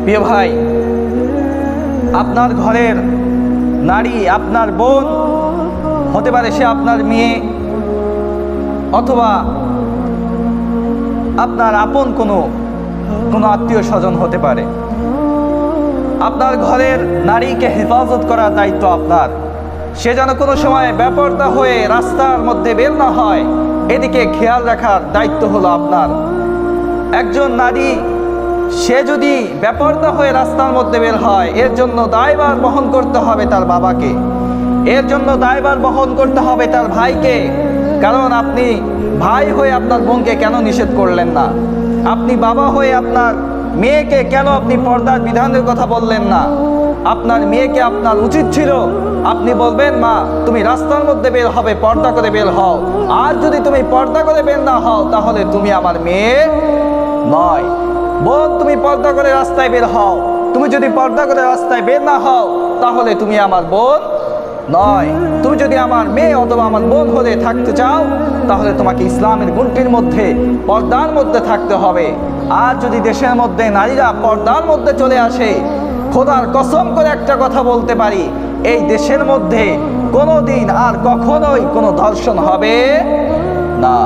প্রিয় ভাই, আপনার ঘরের নারী, আপনার বোন হতে পারে, সে আপনার মেয়ে অথবা আপনার আপন কোনো আত্মীয় স্বজন হতে পারে। আপনার ঘরের নারীকে হেফাজত করার দায়িত্ব আপনার। সে যেন কোনো সময় বেপরদা হয়ে রাস্তার মধ্যে বের না হয়, এদিকে খেয়াল রাখার দায়িত্ব হলো আপনার। একজন নারী সে যদি বেপরদা হয়ে রাস্তার মধ্যে বের হয়, এর জন্য দায়ভার বহন করতে হবে তার বাবাকে, এর জন্য দায়ভার বহন করতে হবে তার ভাইকে। কারণ আপনি ভাই হয়ে আপনার বোনকে কেন নিষেধ করলেন না? আপনি বাবা হয়ে আপনার মেয়েকে কেন আপনি পর্দার বিধানের কথা বললেন না? আপনার মেয়েকে আপনার উচিত ছিল আপনি বলবেন, মা তুমি রাস্তার মধ্যে বের হবে, পর্দা করে বের হও। আর যদি তুমি পর্দা করে বের না হও, তাহলে তুমি আমার মেয়ে নয়। বোন, তুমি পর্দা করে রাস্তায় বের হও। তুমি যদি পর্দা করে রাস্তায় বের না হও, তাহলে তুমি আমার বোন নয়। তুমি যদি আমার মেয়ে অথবা আমার বোন হয়ে থাকতে চাও, তাহলে তোমাকে ইসলামের গুণটির মধ্যে, পর্দার মধ্যে থাকতে হবে। আর যদি দেশের মধ্যে নারীরা পর্দার মধ্যে চলে আসে, খোদার কসম করে একটা কথা বলতে পারি, এই দেশের মধ্যে কোনোদিন আর কখনোই কোনো ধর্ষণ হবে না।